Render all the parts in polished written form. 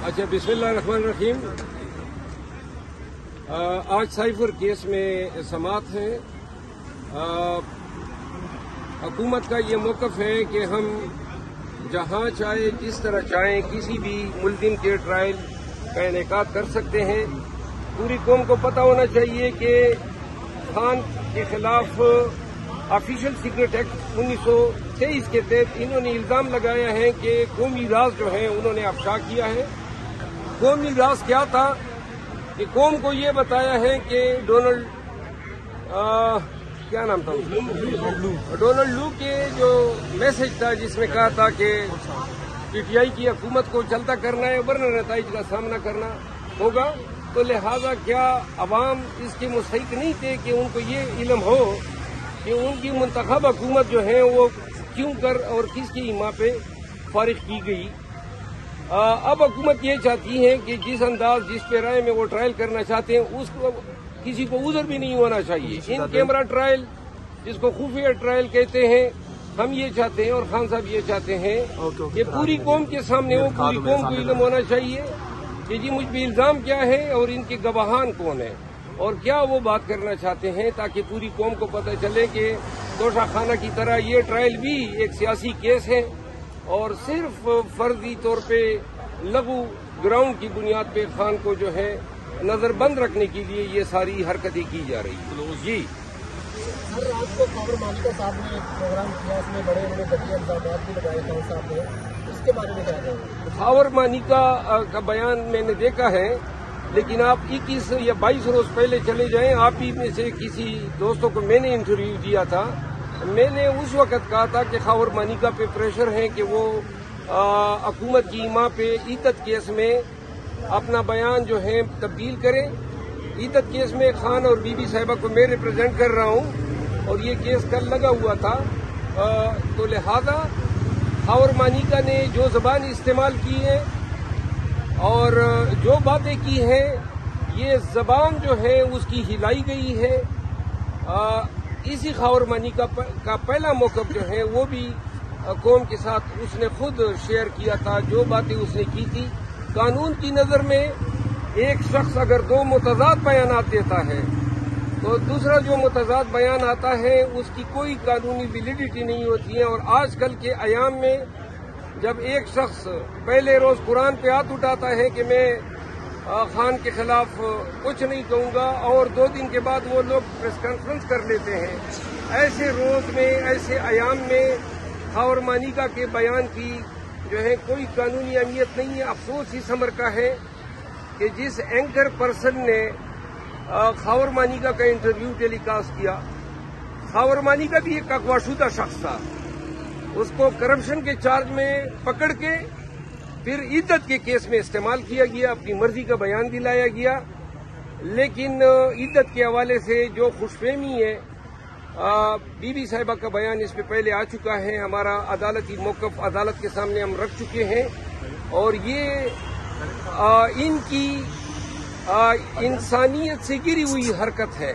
अच्छा, बिस्मिल्लाहिर्रहमानिर्रहीम। आज साइफर केस में समाअत है। हुकूमत का ये मौक़िफ़ है कि हम जहाँ चाहे जिस तरह चाहें किसी भी मुल्ज़िम के ट्रायल का इनेकाद कर सकते हैं। पूरी कौम को पता होना चाहिए कि खान के खिलाफ ऑफिशियल सीक्रेट एक्ट 1923 के तहत इन्होंने इल्ज़ाम लगाया है कि कौमी राज जो है उन्होंने अफशा किया है। कौमी राज क्या था कि कौम को ये बताया है कि डोनाल्ड क्या नाम था डोनाल्ड लू के जो मैसेज था जिसमें कहा था कि पीटीआई की हुकूमत को चलता करना है वरना नताइज का सामना करना होगा। तो लिहाजा क्या अवाम इसके मुस्तहिक नहीं थे कि उनको ये इल्म हो कि उनकी मुंतखब हुकूमत जो है वो क्यों कर और किसकी हिमा पे फारिग की गई। अब हुकूमत ये चाहती है कि जिस अंदाज जिस पैराए में वो ट्रायल करना चाहते हैं उसको किसी को उज़र भी नहीं होना चाहिए। इन कैमरा ट्रायल जिसको खुफिया ट्रायल कहते हैं, हम ये चाहते हैं और खान साहब ये चाहते हैं कि पूरी कौम के सामने हो, पूरी कौम को इल्म होना चाहिए कि जी मुझ पर इल्जाम क्या है और इनके गवाहान कौन है और क्या वो बात करना चाहते हैं, ताकि पूरी कौम को पता चले कि तोशा खाना की तरह ये ट्रायल भी एक सियासी केस है और सिर्फ फर्जी तौर पे लघु ग्राउंड की बुनियाद पे खान को जो है नजरबंद रखने के लिए ये सारी हरकतें की जा रही है। जी हर रात को खावर मालिका साहब ने एक प्रोग्राम किया, उसमें बड़े बड़े दरिया इल्जामात भी लगाए खान साहब ने, उसके बारे में क्या कह रहे हैं? खावर मालिका का बयान मैंने देखा है, लेकिन आप 21 या 22 रोज पहले चले जाएं, आप ही में से किसी दोस्तों को मैंने इंटरव्यू दिया था। मैंने उस वक्त कहा था कि खावर मालिका पे प्रेशर है कि वो हुकूमत की इमा पे इद्दत केस में अपना बयान जो है तब्दील करें। इद्दत केस में खान और बीबी साहिबा को मैं रिप्रेजेंट कर रहा हूं और ये केस कल लगा हुआ था। तो लिहाजा खावर मालिका ने जो ज़बान इस्तेमाल की है और जो बातें की हैं, ये ज़बान जो है उसकी हिलाई गई है। इसी खावर मालिका का पहला मौक़िफ़ जो है वो भी कौम के साथ उसने खुद शेयर किया था। जो बातें उसने की थी, कानून की नज़र में एक शख्स अगर दो मुतज़ाद बयानात देता है तो दूसरा जो मुतज़ाद बयान आता है उसकी कोई कानूनी वैलिडिटी नहीं होती है। और आजकल के अयाम में जब एक शख्स पहले रोज कुरान पे हाथ उठाता है कि मैं खान के खिलाफ कुछ नहीं कहूंगा और 2 दिन के बाद वो लोग प्रेस कॉन्फ्रेंस कर लेते हैं, ऐसे रोज में ऐसे अयाम में खावर मालिका के बयान की जो है कोई कानूनी अहमियत नहीं है। अफसोस इस अमर का है कि जिस एंकर पर्सन ने खावर मालिका का इंटरव्यू टेलीकास्ट किया, खावर मालिका भी एक अगवाशुदा शख्स था। उसको करप्शन के चार्ज में पकड़ के फिर इद्दत के केस में इस्तेमाल किया गया, अपनी मर्जी का बयान दिलाया गया। लेकिन इद्दत के हवाले से जो खुशफहमी है, बीबी साहिबा का बयान इस पे पहले आ चुका है। हमारा अदालती मौक़िफ़ अदालत के सामने हम रख चुके हैं और ये इनकी इंसानियत से गिरी हुई हरकत है।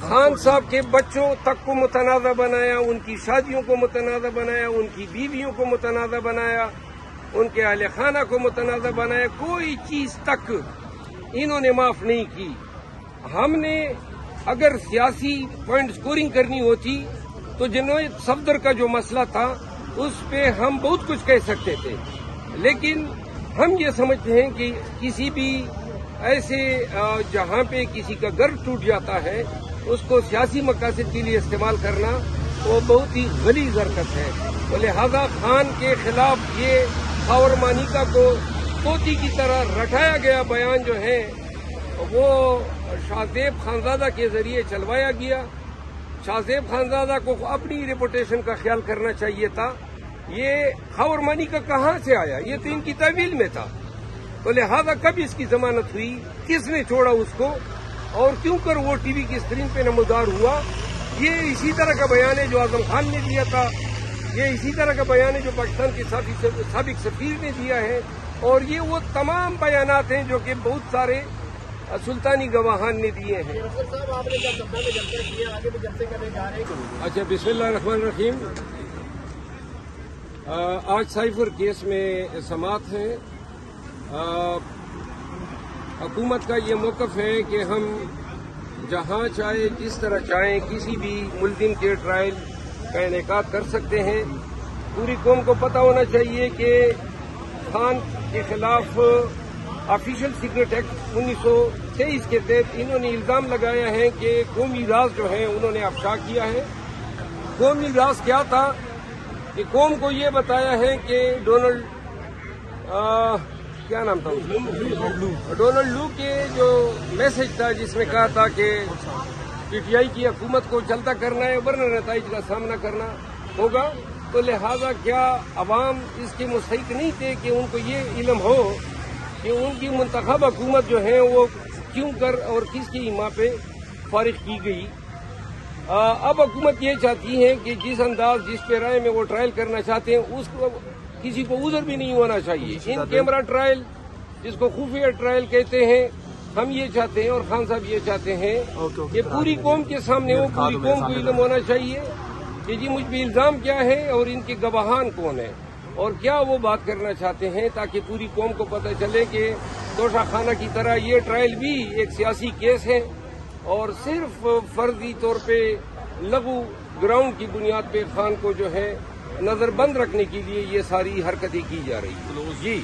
खान साहब के बच्चों तक को मुतनाज़ा बनाया, उनकी शादियों को मुतनाज़ा बनाया, उनकी बीवियों को मुतनाज़ा बनाया, उनके अहले खाना को मुतनाज़ा बनाया। कोई चीज़ तक इन्होंने माफ़ नहीं की। हमने अगर सियासी पॉइंट स्कोरिंग करनी होती तो जनोद सफदर का जो मसला था उस पे हम बहुत कुछ कह सकते थे, लेकिन हम ये समझते हैं कि किसी भी ऐसे जहां पे किसी का घर टूट जाता है उसको सियासी मकासद के लिए इस्तेमाल करना वो बहुत ही गलीज़ हरकत है। तो लिहाजा खान के खिलाफ ये खावर मालिका को तोती की तरह रटाया गया बयान जो है वो शाहजेब खानजादा के जरिए चलवाया गया। शाहजेब खानजादा को अपनी रेपुटेशन का ख्याल करना चाहिए था। ये खावर मालिका कहाँ से आया, ये तो इनकी तहवील में था। तो लिहाजा कब इसकी जमानत हुई, किसने छोड़ा उसको और क्यों कर वो टीवी की स्क्रीन पे नमूदार हुआ। ये इसी तरह का बयान है जो आजम खान ने दिया था, ये इसी तरह का बयान है जो पाकिस्तान के साबिक सफीर ने दिया है और ये वो तमाम बयानात हैं जो कि बहुत सारे सुल्तानी गवाहान ने दिए हैं। अच्छा, बिस्मिल्लाहिर्रहमानिर्रहीम। आज साइफर केस में समाअत है। हुकूमत का ये मौक़िफ़ है कि हम जहाँ चाहे जिस तरह चाहें किसी भी मुल्ज़िम के ट्रायल का इनेकाद कर सकते हैं। पूरी कौम को पता होना चाहिए कि खान के खिलाफ ऑफिशियल सीक्रेट एक्ट 1923 के तहत इन्होंने इल्ज़ाम लगाया है कि कौमी राज जो है उन्होंने अफशा किया है। कौमी राज क्या था कि कौम को ये बताया है कि डोनाल्ड क्या नाम था डोनाल्ड लू के जो मैसेज था जिसमें कहा था कि पीटीआई की हुकूमत को चलता करना है वरना नताइज का सामना करना होगा। तो लिहाजा क्या अवाम इसके मुस्तहिक नहीं थे कि उनको ये इल्म हो कि उनकी मुंतखब हुकूमत जो है वो क्यों कर और किसकी हिमा पे फारिग की गई। अब हुकूमत ये चाहती है कि जिस अंदाज जिस पे राय में वो ट्रायल करना चाहते हैं उसको किसी को उज़र भी नहीं होना चाहिए। इन कैमरा ट्रायल जिसको खुफिया ट्रायल कहते हैं हम ये चाहते हैं और खान साहब ये चाहते हैं कि पूरी कौम के सामने हो, पूरी कौम को इल्म होना चाहिए कि जी मुझ पे इल्ज़ाम क्या है और इनके गवाहान कौन है और क्या वो बात करना चाहते हैं, ताकि पूरी कौम को पता चले कि तोशा खाना की तरह ये ट्रायल भी एक सियासी केस है और सिर्फ फर्जी तौर पे लघु ग्राउंड की बुनियाद पे खान को जो है नजरबंद रखने के लिए ये सारी हरकतें की जा रही है। जी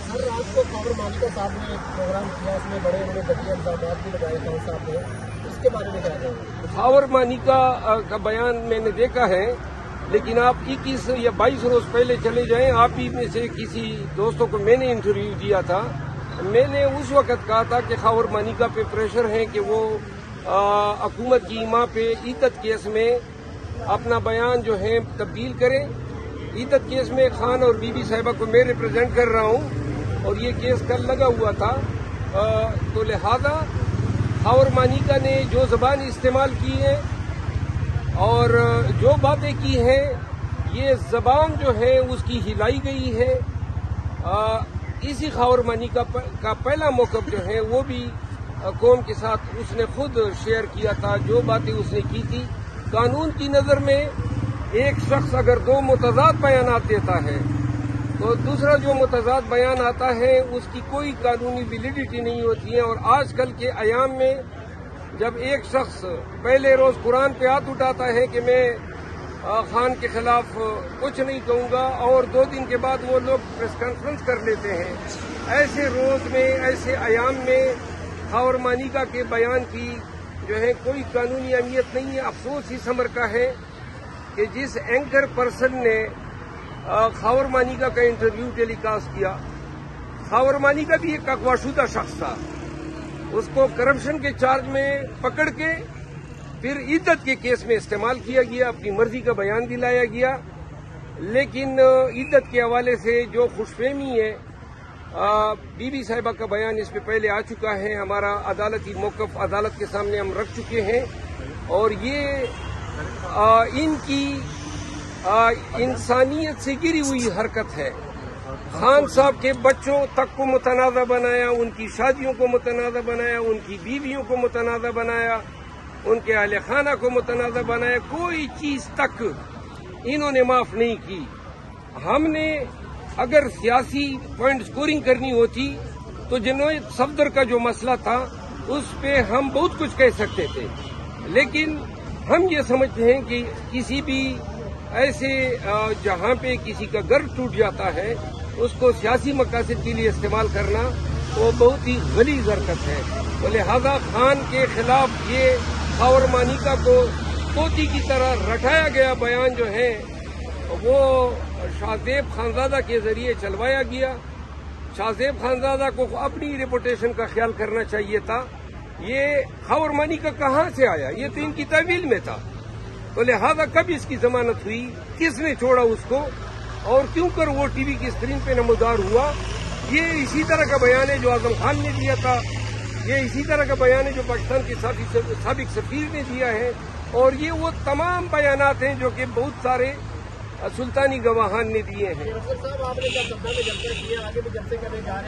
हर रात को खबर मालिका साहब ने एक प्रोग्राम किया, उसमें बड़े बड़े दरिया इल्जामात भी लगाए खान साहब ने, इसके बारे में क्या कहेंगे? खबर मालिका का बयान मैंने देखा है, लेकिन आप 21 या 22 रोज पहले चले जाएं, आप ही में से किसी दोस्तों को मैंने इंटरव्यू दिया था। मैंने उस वक्त कहा था कि खबर मालिका पे प्रेशर है कि वो हुकूमत की इमा पे इद्दत केस में अपना बयान जो है तब्दील करें। इद्दत केस में खान और बीबी साहिबा को मैं रिप्रेजेंट कर रहा हूं और ये केस कल लगा हुआ था। तो लिहाजा खबर मालिका ने जो ज़बान इस्तेमाल की है और जो बातें की हैं, ये ज़बान जो है उसकी हिलाई गई है। इसी खबर मालिका का पहला मौक़िफ़ जो है वो भी कौम के साथ उसने खुद शेयर किया था। जो बातें उसने की थी, कानून की नज़र में एक शख्स अगर दो मुतज़ाद बयानात देता है तो दूसरा जो मुतज़ाद बयान आता है उसकी कोई कानूनी वैलिडिटी नहीं होती है। और आजकल के अयाम में जब एक शख्स पहले रोज कुरान पे हाथ उठाता है कि मैं खान के खिलाफ कुछ नहीं कहूंगा और 2 दिन के बाद वो लोग प्रेस कॉन्फ्रेंस कर लेते हैं, ऐसे रोज में ऐसे अयाम में खबर मालिका के बयान की जो है कोई कानूनी अहमियत नहीं है। अफसोस इस अमर का है कि जिस एंकर पर्सन ने खबर मालिका का इंटरव्यू टेलीकास्ट किया, खबर मालिका भी एक अगवाशुदा शख्स था, उसको करप्शन के चार्ज में पकड़ के फिर इद्दत के केस में इस्तेमाल किया गया, अपनी मर्जी का बयान दिलाया गया। लेकिन इद्दत के हवाले से जो खुशफहमी है, बीबी साहिबा का बयान इस पे पहले आ चुका है, हमारा अदालती मौक़िफ़ अदालत के सामने हम रख चुके हैं और ये इनकी इंसानियत से गिरी हुई हरकत है। खान साहब के बच्चों तक को मुतनाज़ा बनाया, उनकी शादियों को मुतनाज़ा बनाया, उनकी बीवियों को मुतनाज़ा बनाया, उनके अहले खाना को मुतनाज़ा बनाया, कोई चीज़ तक इन्होंने माफ़ नहीं की। हमने अगर सियासी पॉइंट स्कोरिंग करनी होती तो जनोद सफदर का जो मसला था उस पे हम बहुत कुछ कह सकते थे, लेकिन हम ये समझते हैं कि किसी भी ऐसे जहां पे किसी का घर टूट जाता है उसको सियासी मकासद के लिए इस्तेमाल करना वो बहुत ही गलीज़ हरकत है। तो लिहाजा खान के खिलाफ ये खबर मालिका को तोती की तरह रटाया गया बयान जो है वो शाहजेब खानजादा के जरिए चलवाया गया। शाहजेब खानजादा को अपनी रेपुटेशन का ख्याल करना चाहिए था। ये खबर मालिका कहाँ से आया, ये तो इनकी तहवील में था। तो लिहाजा कब इसकी जमानत हुई, किसने छोड़ा उसको और क्यों कर वो टीवी की स्क्रीन पे नमूदार हुआ। ये इसी तरह का बयान है जो आजम खान ने दिया था, ये इसी तरह का बयान है जो पाकिस्तान के साबिक सफीर ने दिया है और ये वो तमाम बयानात हैं जो कि बहुत सारे सुल्तानी गवाहान ने दिए हैं। साहब आपने जब सत्ता में जलसे किए, आगे भी जलसे करने जा रहे हैं।